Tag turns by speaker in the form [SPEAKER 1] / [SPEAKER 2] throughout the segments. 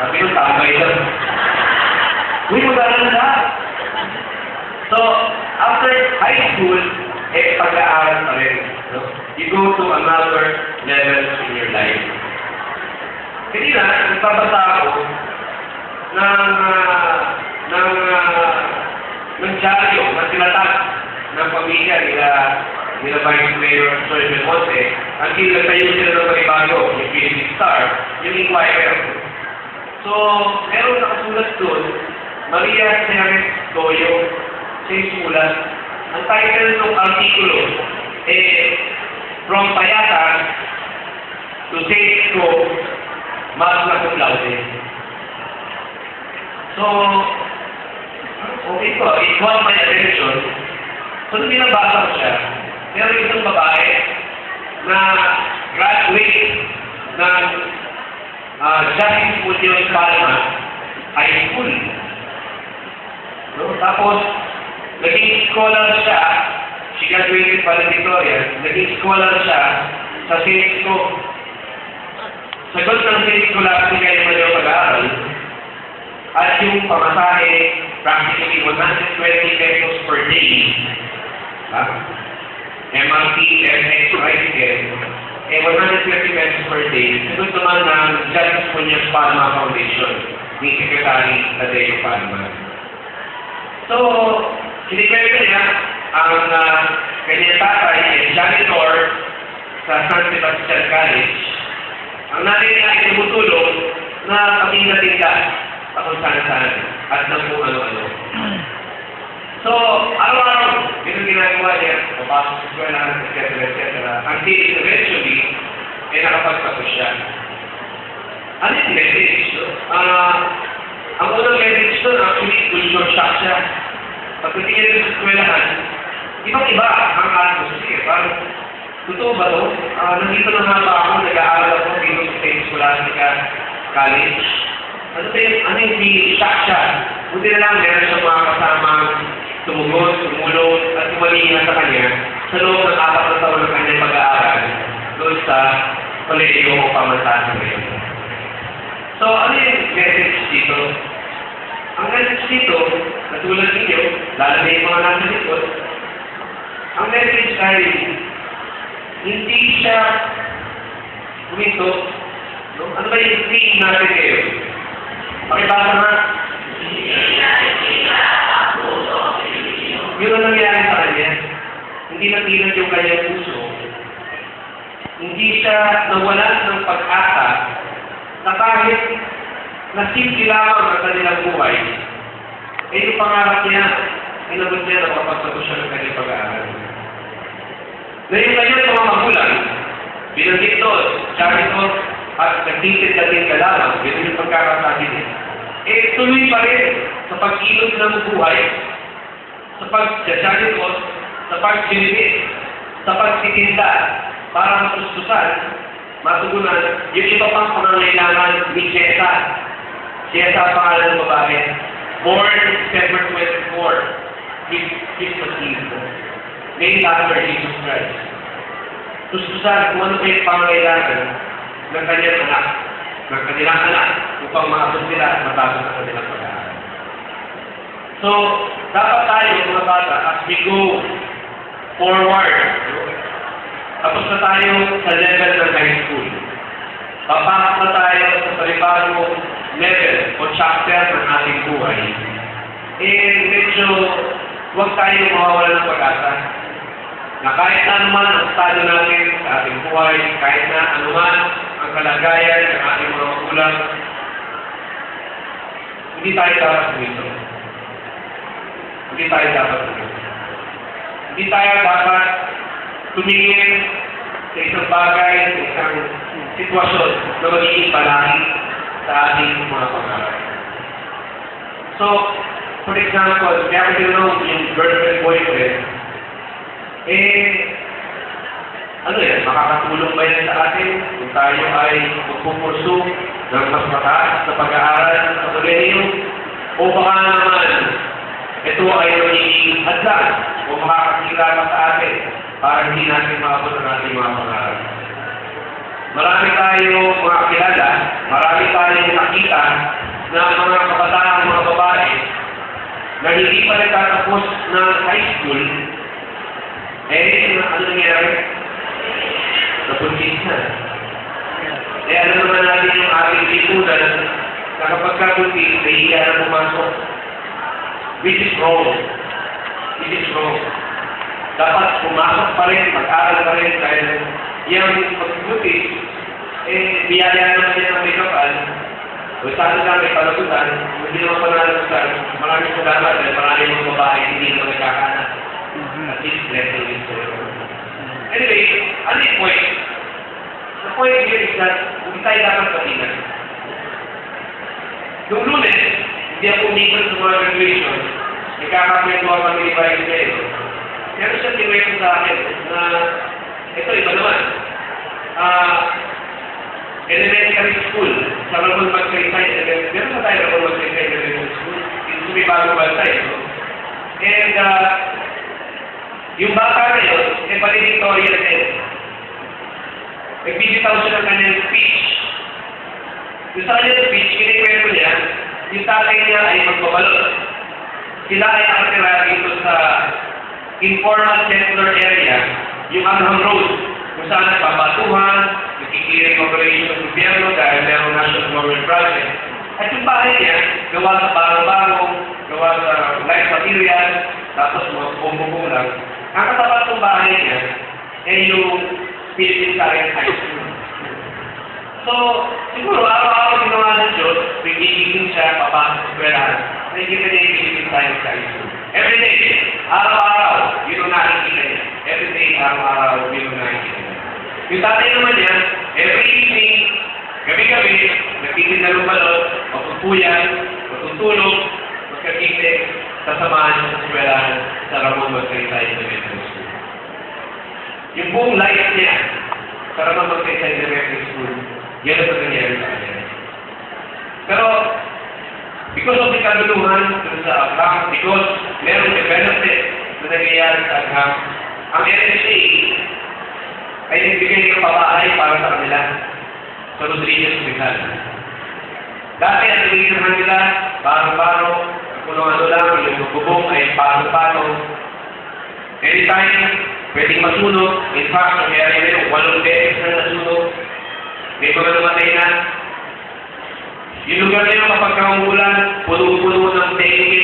[SPEAKER 1] Sabi ko, tambay lang. Uy, mag-aaral na. So, after high school, pag-aaral pa rin. No? You go to another level in your life. Kanina, nagbabasa ako ng dyaryo na tinatag ng pamilya nila Vice Mayor Joy Belmonte until nagtayo sila ng panibago, yung Philippine Star, yung Inquirer. So, meron nakasulat doon, Maria Ceres Toyo, siya yung sulat. Ang title ng artikulo, From Payatan to Seiko, Magna Cum Laude. So, okay po, it caught my attention. So, nung binabasa ko siya, meron isang babae na graduate ng Justice Museum Palma High School. No? Tapos, naging scholar siya, she graduated valedictorian, naging scholar siya sa Seiko. Sagot ng Seiko lang siya yung mga pag-aaral. At yung pamasahe, practically 120 pesos per day. MRT, FX, Rice, 120 pesos per day. Sagot naman ng Justice Muñoz Palma Foundation ni Secretary Tadeo Palma. So, sinikwento niya ang kanyang tatay ay janitor sa San Sebastian College. Ang nanay niya ay tumutulong na patinda-tinda kung saan-saan at ng kung ano-ano. So, araw-araw, ito ginagawa niya, papasok sa eskwelahan, etc. Until eventually, nakapagtapos siya. Ano yung message? Ang unang message doon, actually, culture shock siya. Pagdating niya sa eskwelahan, ibang-iba ang atmosphere. Sige, parang, totoo ba ito? Nandito na nga ba ako, nag-aaral ako dito sa St. Scholastica College. Ano yung shock siya? Buti na lang, meron siyang mga kasamang tumugon, tumulong, at tumalina sa kanya sa loob ng 4 na taon ng kanyang pag-aaral doon sa kolehiyo o pamantasan ngayon. So, ano yung message dito? Ang message dito, katulad ninyo, lalo na yung mga nasa likod, ang message ay hindi siya huminto. No? Ano ba yung theme natin ngayon? Pakibasa na. Yun ang nangyari sa kanya. Hindi natinag yung kanyang puso. Hindi siya nawalan ng pag-asa na kahit nasimple lamang ang kanilang buhay, yung pangarap niya, inabot niya na makapagtapos siya ng kanyang pag-aaral. Ngayon ngayon mga magulang, binanggit doon, janitor at nagtitinda-tin ka lamang, yun yung pagkakasabi niya. Tuloy pa rin sa pag-ilog ng buhay, sa pag-janitor, sa pag-sinipit, sa pagtitinda, para matustusan, matugunan, yung iba pang pangangailangan ni Jessa. Jessa ang pangalan ng babae. Born December 24, Christmas Eve. Named after Jesus Christ. Tustusan kung ano pa yung pangangailangan ng kanyang anak, ng kanilang anak, upang maabot sila at matapos ang kanilang pag-aaral. So, dapat tayo, mga bata, as we go forward, tapos na tayo sa level ng high school. Papasok na tayo sa panibagong level o chapter ng ating buhay. Medyo huwag tayo mawawala ng pag-asa. Na kahit na anuman ang estado natin sa ating buhay, kahit na anuman ang kalagayan ng ating mga magulang, hindi tayo dapat humito. Hindi tayo dapat humito. Hindi tayo dapat tumingin sa isang bagay, sa isang sitwasyon na magiging palagi sa ating mga pangarap. So, for example, kaya ko yung girlfriend, boyfriend, ano yan, makakatulong ba yan sa atin kung tayo ay magpupursu ng mas mataas na pag-aaral sa kolehiyo? O baka naman, ito ay magiging hadlan o makakasira pa sa atin para hindi natin maabot ang ating mga pangarap. Marami tayo mga kilala, marami tayong nakita na mga kabataan, mga babae, na hindi pa nagtatapos ng high school, ano nangyari? Napuntis na. Alam naman natin yung ating lipunan na kapag kapuntis, nahiya na pumasok. Which is wrong. This is wrong. Dapat pumasok pa rin, mag-aral pa rin dahil yung pagbutis, biyaya naman yan ang may kapal. Saan lang may palagutan, hindi naman panalagutan, maraming salamat dahil maraming mga babae hindi naman nagkakanak. At least blessing is anyway, ano yung point? The point here is that hindi tayo dapat patingan. Noong Lunes, hindi ako umikot sa mga graduation, nagkakakwento ako kami ni Bayo Sero. Meron siya tinwento sa akin na, ito iba naman, elementary school, sa Ramon Magsaysay, meron na tayo Ramon Magsaysay elementary school, ito may bagong balsay. And, yung bata na yun, valedictorian din. Nagbibitaw siya ng kanyang speech. Yung sa kanyang speech, kinikwento niya, yung tatay niya ay magbabalot. Sila ay nakatira dito sa informal settler area, yung Anham Road, kung saan nagpapatuhan, nagkikiring operation ng gobyerno dahil merong National Government Project. At yung bahay niya, gawa sa barong-barong, gawa sa light material, tapos mga bumbo lang. Ang katapat ng bahay niya ay yung Philippine Science High School. So, siguro, araw-araw ginawa ng Diyos, nagigising siya, papasok sa eskwelahan, nakikita niya yung Philippine Science High School. Every day, araw-araw, yun ang nakikita niya. Every day, araw-araw, yun ang nakikita niya. Yung tatay naman niya, every evening, gabi-gabi, nagtitinda ng balot, matutuyan, matutulog, magkakite, sasamahan sa eskwelahan sa Ramon Magsaysay Elementary School. Yung buong life niya sa Ramon Magsaysay Elementary School, yan ang nangyari sa kanya. Pero, because of the kabuluhan sa Agham, because merong development na nangyayari sa Agham, ang NSA ay nagbigay ng pabahay para sa kanila sa Rodriguez Hospital. Dati ang nagiginahan nila, paro-paro, kung ano lang, yung bubong ay paro-paro. Anytime, pwedeng masunog. In fact, nangyari na yung 8 beses na nasunog. May mga namatay na. Yung lugar nila kapag kaumulan, puno-puno ng dengue,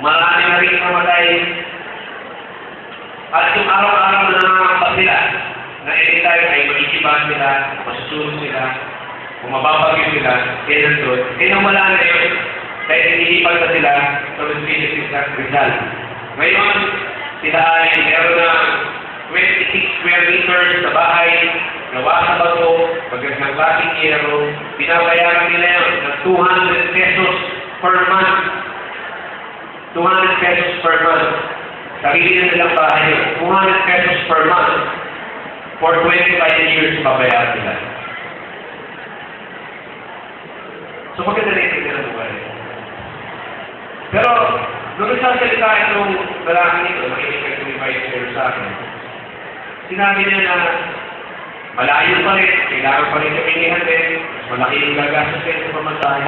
[SPEAKER 1] marami na rin namatay. At yung araw-araw na nangangamba sila, na anytime ay makikibahan sila, masusunod sila, kung mababagyo sila, nandun, nawala na yun. Dahil hinihipag na sila sa Rodriguez Rizal. Ngayon, sila ay meron na 26 square meters sa bahay, gawa sa bato, pagkagang klaseng yero, pinabayaran nila yun ng 200 pesos per month. 200 pesos per month. Sarili na nilang bahay yun. 200 pesos per month. For 25 years, pabayaran nila. So, maganda na yung ng buhay. Pero, nung nagsasalita itong lalaki nito, makinig ka ni Vice Chair sa akin, sinabi niya na malayo pa rin, kailangan pa rin kami ihatid, malaki yung gagastos sa pamasahe.